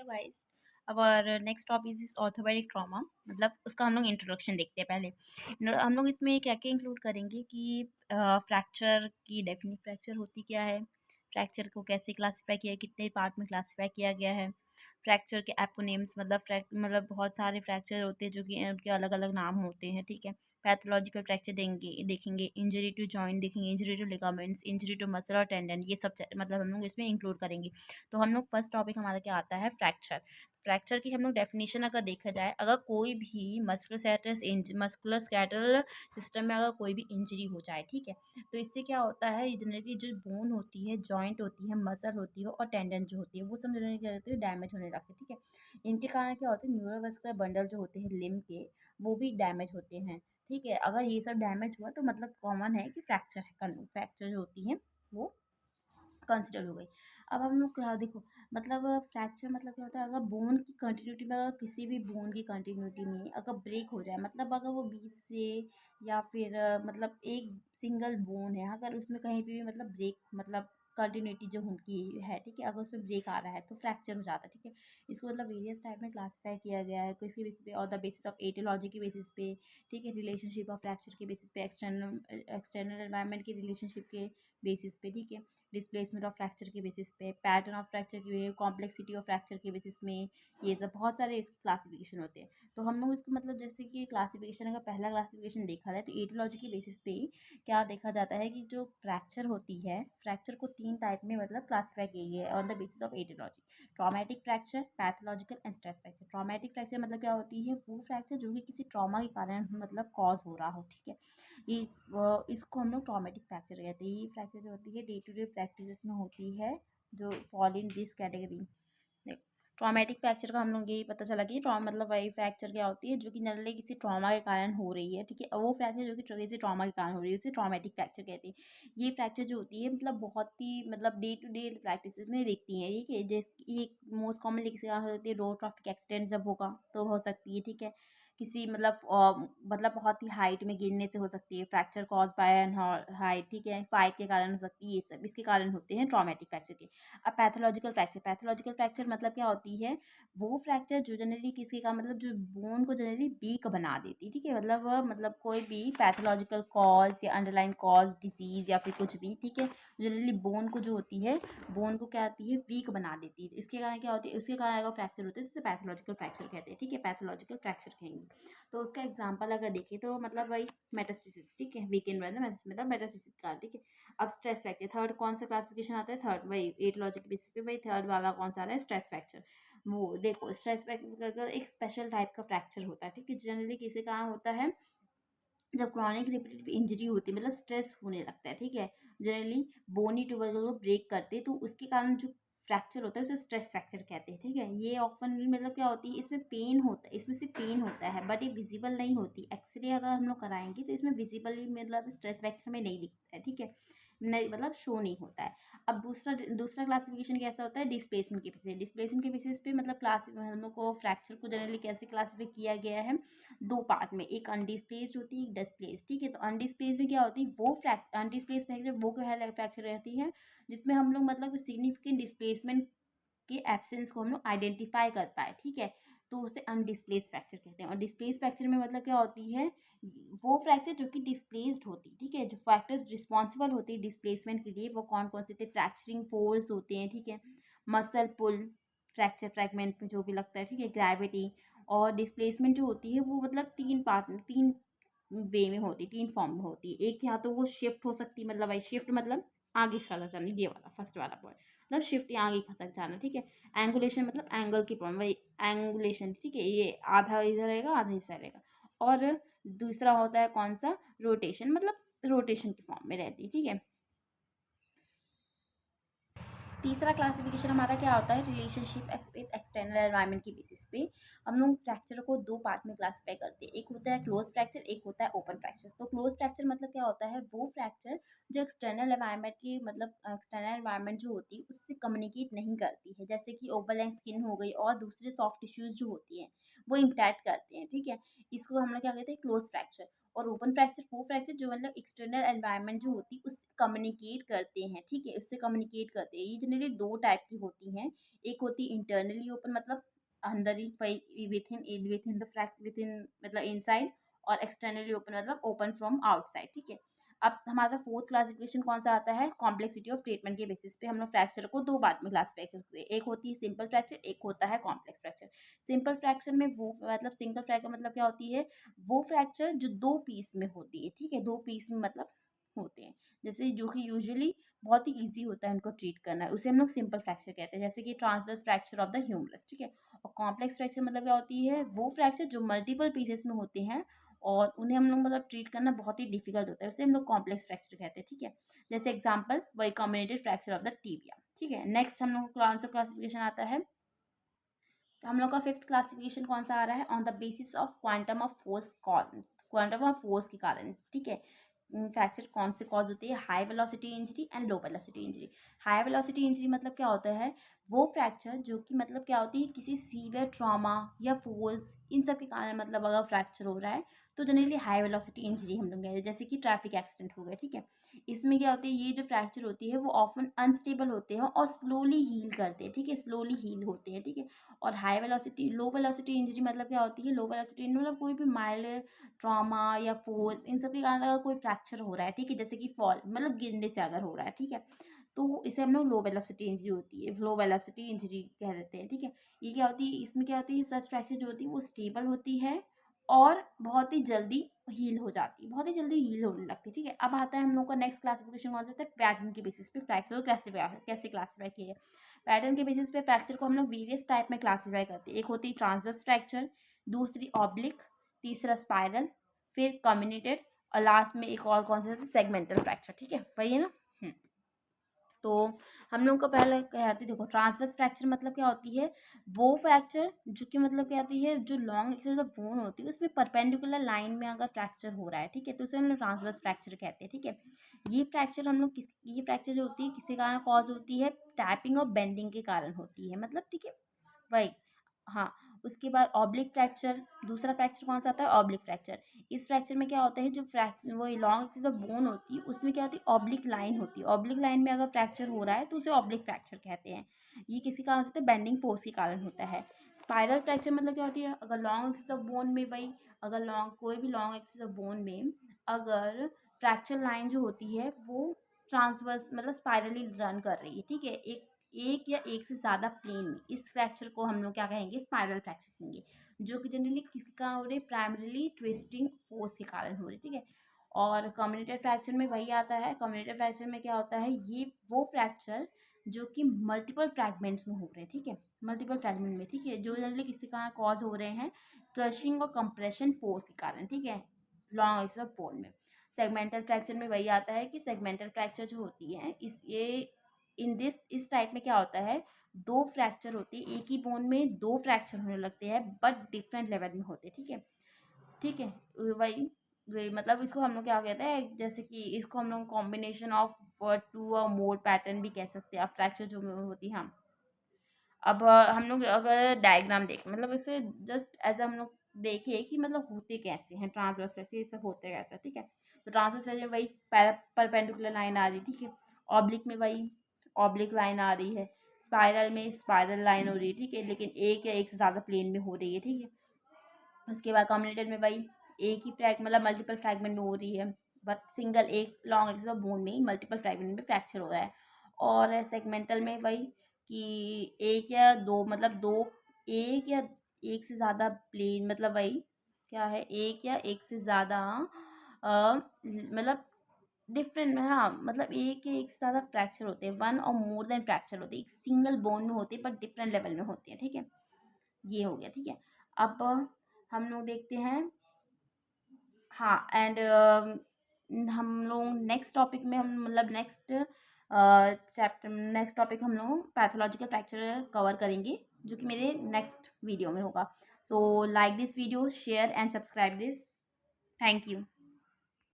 Hello guys. और next topic is orthopaedic trauma. मतलब उसका हम लोग इंट्रोडक्शन देखते हैं पहले। हम लोग इसमें क्या क्या इंक्लूड करेंगे कि फ्रैक्चर की डेफिनिट फ्रैक्चर होती क्या है, फ्रैक्चर को कैसे क्लासीफाई किया, कितने पार्ट में क्लासीफाई किया गया है, फ्रैक्चर के एपोनेम्स मतलब मतलब बहुत सारे फ्रैक्चर होते हैं जो कि उनके अलग अलग नाम होते हैं, ठीक है। पैथोलॉजिकल फ्रैक्चर देखेंगे, इंजरी टू जॉइंट देखेंगे, injury to ligaments, injury to muscle और टेंडन, ये सब मतलब हम लोग इसमें इंक्लूड करेंगे। तो हम लोग फर्स्ट टॉपिक हमारा क्या आता है, फ्रैक्चर। फ्रैक्चर की हम लोग डेफिनेशन अगर देखा जाए, अगर कोई भी मस्कुलर स्केलेटल सिस्टम में अगर कोई भी इंजरी हो जाए, ठीक है, तो इससे क्या होता है, जनरली जो बोन होती है, जॉइंट होती है, मसल होती है और टेंडन जो होती है, वो सब जनरली क्या होती है, डैमेज होने लगते हैं, ठीक है। इनके कारण क्या होता है, न्यूरोमस्कुलर बंडल जो होते हैं लिम्ब के, वो भी डैमेज होते हैं, ठीक है। अगर ये सब डैमेज हुआ तो मतलब कॉमन है कि फ्रैक्चर जो होती है वो कंसिडर हो गई। अब हम लोग देखो, मतलब फ्रैक्चर मतलब क्या होता है, अगर बोन की कंटिन्यूटी में, अगर किसी भी बोन की कंटिन्यूटी में अगर ब्रेक हो जाए, मतलब अगर वो बीच से या फिर मतलब एक सिंगल बोन है, अगर उसमें कहीं पे भी मतलब ब्रेक, मतलब कंटिन्यूटी जो उनकी है, ठीक है, अगर उसमें ब्रेक आ रहा है तो फ्रैक्चर हो जाता है, ठीक है। इसको मतलब वेरियस टाइप में क्लासीफाई किया गया है, किसके बेसिस पे, और द बेसिस ऑफ एटियोलॉजी के बेसिस पे, ठीक है, रिलेशनशिप ऑफ फ्रैक्चर के बेसिस पे, एक्सटर्नल एनवायरनमेंट के रिलेशनशिप के बेसिस पे, ठीक है, डिस्प्लेसमेंट ऑफ फ्रैक्चर के बेसिस पे, पैटर्न ऑफ फ्रैक्चर के, कॉम्प्लेक्सिटी ऑफ फ्रैक्चर के बेसिस में, ये सब बहुत सारे इसके क्लासिफिकेशन होते हैं। तो हम लोग इसको मतलब जैसे कि क्लासिफिकेशन, अगर पहला क्लासिफिकेशन देखा जाए तो एटियोलॉजी के बेसिस पे क्या देखा जाता है कि जो फ्रैक्चर होती है, फ्रैक्चर को 3 टाइप में मतलब क्लासीफाई किया गया है on the basis of aetiology. Traumatic fracture, pathological and stress fracture. Traumatic fracture मतलब क्या होती है, वो फ्रैक्चर जो कि किसी ट्रॉमा के कारण मतलब कॉज हो रहा हो, ठीक है। ये इसको हम लोग ट्रॉमेटिक फ्रैक्चर कहते हैं। ये फ्रैक्चर जो होती है डे टू डे प्रैक्टिस में होती है, जो फॉल इन दिस कैटेगरी। देख, ट्रॉमेटिक फ्रैक्चर का हम लोग यही पता चला कि ट्रॉमा मतलब वही फ्रैक्चर क्या होती है जो कि जनरली किसी ट्रॉमा के कारण हो रही है, ठीक है। वो फ्रैक्चर जो कि किसी ट्रॉमा के कारण हो रही है उसे ट्रॉमेटिक फ्रैक्चर कहते हैं। ये फ्रैक्चर जो होती है मतलब बहुत ही मतलब डे टू डे प्रैक्टिस में देखती है, ठीक है। जैसे एक मोस्ट कॉमनली किसी का होती है, रोड ट्रैफिक एक्सीडेंट जब होगा तो हो सकती है, ठीक है। किसी मतलब बहुत ही हाइट में गिरने से हो सकती है, fracture cause by an height, ठीक है, फाइट के कारण हो सकती है, ये सब इसके कारण होते हैं ट्रॉमेटिक फ्रैक्चर के। अब पैथोलॉजिकल फ्रैक्चर मतलब क्या होती है, वो फ्रैक्चर जो जनरली किसी का मतलब जो बोन को जनरली वीक बना देती है, ठीक है। मतलब कोई भी पैथोलॉजिकल कॉज या अंडरलाइन कॉज डिजीज या फिर कुछ भी, ठीक है, जनरली बोन को जो होती है, बोन को क्या आती है, वीक बना देती है। इसके कारण क्या होती है, उसके कारण अगर फ्रैक्चर होते हैं तो उसे पैथोलॉजिकल फ्रैक्चर कहते हैं, ठीक है, पैथोलॉजिकल फ्रैक्चर कहेंगे। तो उसका एग्जाम्पल अगर देखें तो मतलब वही मेटास्टेसिस, ठीक है, वीकेंड मतलब मेटास्टेसिस का, ठीक है। अब स्ट्रेस फ्रैक्चर, थर्ड कौन सा क्लासिफिकेशन आता है, थर्ड वही एटियोलॉजी के बेसिस पे, वही थर्ड वाला कौन सा आ रहा है, स्ट्रेस फ्रैक्चर। वो देखो, स्ट्रेस फ्रैक्चर एक स्पेशल टाइप का फ्रैक्चर होता है, ठीक है, जनरली किसी का होता है जब क्रॉनिक रिपीटेटिव इंजरी होती है, मतलब स्ट्रेस होने लगता है, ठीक है, जनरली बोनी ट्यूबर को ब्रेक करते हैं तो उसके कारण जो फ्रैक्चर होता है उसे स्ट्रेस फ्रैक्चर कहते हैं, ठीक है। ये ऑफन मतलब क्या होती है, इसमें पेन होता है, इसमें से पेन होता है बट ये विजिबल नहीं होती। एक्सरे अगर हम लोग कराएंगे तो इसमें विजिबली मतलब स्ट्रेस फ्रैक्चर में नहीं दिखता है, ठीक है, नहीं मतलब शो नहीं होता है। अब दूसरा दूसरा क्लासिफिकेशन कैसा होता है, डिस्प्लेसमेंट के बेसिस पे मतलब क्लास हम लोग को फ्रैक्चर को जनरली कैसे क्लासीफाई किया गया है, दो पार्ट में, एक अनडिस्प्लेस्ड होती है, एक डिस्प्लेस्ड, ठीक है। तो अनडिस्प्लेस्ड में क्या होती है, वो अनडिस्प्लेस्ड फ्रैक्चर वो क्या फ्रैक्चर रहती है जिसमें हम लोग मतलब सिग्निफिकेंट डिस्प्लेसमेंट के एब्सेंस को हम लोग आइडेंटिफाई कर पाए, ठीक है, तो उसे अनडिस्प्लेस्ड फ्रैक्चर कहते हैं। और डिस्प्लेस्ड फ्रैक्चर में मतलब क्या होती है, वो फ्रैक्चर जो कि डिस्प्लेस्ड होती है, ठीक है, जो फैक्टर्स रिस्पॉन्सिबल होते हैं डिस्प्लेसमेंट के लिए वो कौन कौन से थे, फ्रैक्चरिंग फोर्स होते हैं, ठीक है, मसल पुल, फ्रैक्चर फ्रैगमेंट में जो भी लगता है, ठीक है, ग्रेविटी। और डिस्प्लेसमेंट जो होती है वो मतलब 3 पार्ट में, 3 वे में होती है, 3 फॉर्म में होती है। एक या तो वो शिफ्ट हो सकती है, मतलब भाई शिफ्ट मतलब आगे खसक जाना, ये वाला फर्स्ट वाला पॉइंट, मतलब शिफ्ट या आगे खसक जाना, ठीक है। एंगुलेशन मतलब एंगल की प्रॉब्लम, वही एंगुलेशन, ठीक है, ये आधा इधर रहेगा आधा हिस्सा रहेगा। और दूसरा होता है कौन सा, रोटेशन, मतलब रोटेशन की फॉर्म में रहती है, ठीक है। तीसरा क्लासिफिकेशन हमारा क्या होता है, रिलेशनशिप विद एक्सटर्नल एनवायरनमेंट की बेसिस पे हम लोग फ्रैक्चर को 2 पार्ट में क्लासिफाई करते हैं। एक होता है क्लोज फ्रैक्चर, एक होता है ओपन फ्रैक्चर। तो क्लोज फ्रैक्चर मतलब क्या होता है, वो फ्रैक्चर जो एक्सटर्नल एनवायरनमेंट की मतलब एक्सटर्नल एनवायरनमेंट जो होती है उससे कम्युनिकेट नहीं करती है, जैसे कि ओवरलैंग स्किन हो गई और दूसरे सॉफ्ट टिश्यूज जो होती हैं वो इंटरेक्ट करते हैं, ठीक है। इसको हम लोग क्या कहते हैं, क्लोज फ्रैक्चर। और ओपन फ्रैक्चर वो फ्रैक्चर जो मतलब एक्सटर्नल एनवायरनमेंट जो होती है उससे कम्युनिकेट करते हैं, ठीक है, उससे कम्युनिकेट करते हैं। ये जनरली दो टाइप की होती हैं। एक होती है इंटरनली ओपन, मतलब अंदर ही विद इन द फ्रैक्ट विद इन मतलब इनसाइड, और एक्सटर्नली ओपन मतलब ओपन फ्रॉम आउटसाइड, ठीक है। अब हमारा फोर्थ क्लासिफिकेशन कौन सा आता है, कॉम्प्लेक्सिटी ऑफ ट्रीटमेंट के बेसिस पे हम लोग फ्रैक्चर को दो पार्ट में क्लासिफाई करते हैं। एक होती है सिंपल फ्रैक्चर, एक होता है कॉम्प्लेक्स फ्रैक्चर। सिंपल फ्रैक्चर में वो मतलब सिंगल फ्रैक्चर मतलब क्या होती है, वो फ्रैक्चर जो दो पीस में होती है, ठीक है, दो पीस में मतलब होते हैं, जैसे जो कि यूजुअली बहुत ही ईजी होता है उनको ट्रीट करना, उसे हम लोग सिंपल फ्रैक्चर कहते हैं, जैसे कि transverse fracture of the humerus, ठीक है। और कॉम्प्लेक्स फ्रैक्चर मतलब क्या होती है, वो फ्रैक्चर जो मल्टीपल पीसेस में होते हैं और उन्हें हम लोग मतलब ट्रीट करना बहुत ही डिफिकल्ट होता है, उसे हम लोग कॉम्प्लेक्स फ्रैक्चर कहते हैं, ठीक है। जैसे एग्जांपल वही communicated fracture of the tibia, ठीक है। नेक्स्ट हम लोग का आंसर क्लासिफिकेशन आता है, तो हम लोग का फिफ्थ क्लासिफिकेशन कौन सा आ रहा है, on the basis of quantum of force call, quantum of force के कारण, ठीक है। फ्रैक्चर कौन से कॉज होती है, high velocity injury and low velocity injury. High velocity injury मतलब क्या होता है, वो फ्रैक्चर जो कि मतलब क्या होती है, किसी सीवियर ट्रॉमा या फोर्स इन सब के कारण मतलब अगर फ्रैक्चर हो रहा है तो जनरली हाई वेलोसिटी इंजरी हम लोग कहते हैं, जैसे कि ट्रैफिक एक्सीडेंट हो गया, ठीक है। इसमें क्या होती है, ये जो फ्रैक्चर होती है वो ऑफन अनस्टेबल होते हैं और स्लोली हील करते हैं, ठीक है, स्लोली हील होते हैं, ठीक है। और हाई वेलोसिटी लो वेलोसिटी इंजरी मतलब क्या होती है, लो वेलोसिटी मतलब कोई भी माइल्ड ट्रॉमा या फोर्स इन सब के कारण अगर कोई फ्रैक्चर हो रहा है, ठीक है, जैसे कि फॉल मतलब गिरने से अगर हो रहा है, ठीक है, तो इसे हम लोग लो वेलोसिटी इंजरी होती है, लो वेलोसिटी इंजरी कह देते हैं, ठीक है। ये क्या होती है, इसमें क्या होती है, सच फ्रैक्चर जो होती है वो स्टेबल होती है और बहुत ही जल्दी हील हो जाती है, बहुत ही जल्दी हील होने लगती है, ठीक है। अब आता है हम लोग का नेक्स्ट क्लासिफिकेशन कौन सा है, पैटर्न के बेसिस पे फ्रैक्चर को कैसे क्लासीफाई किया है। पैटर्न के बेसिस पे फ्रैक्चर को हम लोग वेरियस टाइप में क्लासीफाई करते हैं। एक होती है ट्रांसवर्स फ्रैक्चर, दूसरी ऑब्लिक, तीसरा स्पाइरल, फिर कम्युनिटेड, और लास्ट में एक और कौन सा सेगमेंटल फ्रैक्चर, ठीक है, वही है ना। तो हम लोग को पहले क्या आती है, देखो ट्रांसवर्स फ्रैक्चर मतलब क्या होती है, वो फ्रैक्चर जो कि मतलब क्या आती है, जो लॉन्ग एक्सिस ऑफ बोन होती है उसमें परपेंडिकुलर लाइन में अगर फ्रैक्चर हो रहा है, ठीक है, तो उसे हम लोग ट्रांसवर्स फ्रैक्चर कहते हैं, ठीक है। ये फ्रैक्चर जो होती है किसी कारण कॉज होती है, टैपिंग और बेंडिंग के कारण होती है, मतलब ठीक है, वही। हाँ, उसके बाद ऑब्लिक फ्रैक्चर, दूसरा फ्रैक्चर कौन सा आता है, ऑब्लिक फ्रैक्चर। इस फ्रैक्चर में क्या होता है, जो वो लॉन्ग एक्सिस ऑफ बोन होती है उसमें क्या होती है, ऑब्लिक लाइन होती है, ऑब्लिक लाइन में अगर फ्रैक्चर हो रहा है तो उसे ऑब्लिक फ्रैक्चर कहते हैं। ये किसी कारण होता है, बेंडिंग फोर्स के कारण होता है। स्पाइरल फ्रैक्चर मतलब क्या होती है, अगर लॉन्ग एक्सिस ऑफ बोन में वही, अगर लॉन्ग कोई भी लॉन्ग एक्सिस ऑफ बोन में अगर फ्रैक्चर लाइन जो होती है वो ट्रांसवर्स मतलब स्पाइरली रन कर रही है, ठीक है, एक एक या एक से ज़्यादा प्लेन में, इस फ्रैक्चर को हम लोग क्या कहेंगे, स्पाइरल फ्रैक्चर कहेंगे, जो कि जनरली किसके कारण हो रही है, प्राइमरीली ट्विस्टिंग फोर्स के कारण हो रही है, ठीक है। और कम्युनिटेड फ्रैक्चर में वही आता है, कम्युनिटेड फ्रैक्चर में क्या होता है, ये वो फ्रैक्चर जो कि मल्टीपल फ्रैगमेंट्स में हो रहे हैं, ठीक है, मल्टीपल फ्रैगमेंट में, ठीक है, जो जनरली किसी कारण कॉज हो रहे हैं क्रशिंग और कंप्रेशन फोर्स के कारण, ठीक है, लॉन्ग एक्सिस ऑफ बोन में। सेगमेंटल फ्रैक्चर में वही आता है कि सेगमेंटल फ्रैक्चर जो होती है इस टाइप में क्या होता है, दो फ्रैक्चर होते हैं, एक ही बोन में दो फ्रैक्चर होने लगते हैं बट डिफरेंट लेवल में होते हैं, ठीक है, ठीक है। वही वही मतलब इसको हम लोग क्या कहते हैं, जैसे कि इसको हम लोग कॉम्बिनेशन ऑफ टू और मोर पैटर्न भी कह सकते हैं, फ्रैक्चर जो होती है। हाँ, अब हम लोग अगर डायग्राम देखें, मतलब इसे जस्ट एज हम लोग देखिए कि मतलब होते कैसे हैं ट्रांसवर्स फ्रैक्चर, ये सब होते कैसे, ठीक है। तो ट्रांसवर्स फ्रैक्चर वही परपेंडिकुलर लाइन आ रही है, ठीक है। ऑब्लिक में वही ऑब्लिक लाइन आ रही है, स्पाइरल में स्पाइरल लाइन हो रही है, ठीक है, लेकिन एक या एक से ज़्यादा प्लेन में हो रही है, ठीक है। उसके बाद कम्युनिटेड में वही एक ही फ्रैग मतलब मल्टीपल फ्रैगमेंट में हो रही है, बट सिंगल एक लॉन्ग एक्सिस ऑफ बोन में ही मल्टीपल फ्रैगमेंट में फ्रैक्चर हो रहा है। और सेगमेंटल में वही कि एक या दो मतलब दो, एक या एक से ज़्यादा प्लेन मतलब वही क्या है, एक या एक से ज़्यादा मतलब डिफरेंट, हाँ, मतलब एक या एक से ज़्यादा फ्रैक्चर होते हैं, वन और मोर देन फ्रैक्चर होते हैं, एक सिंगल बोन में होते हैं बट डिफरेंट लेवल में होते हैं, ठीक है, ये हो गया, ठीक है। अब हम लोग देखते हैं, हाँ, एंड हम लोग नेक्स्ट टॉपिक में हम मतलब नेक्स्ट टॉपिक हम लोग पैथोलॉजिकल फ्रैक्चर कवर करेंगे, जो कि मेरे नेक्स्ट वीडियो में होगा। So like this video, share and subscribe this, thank you.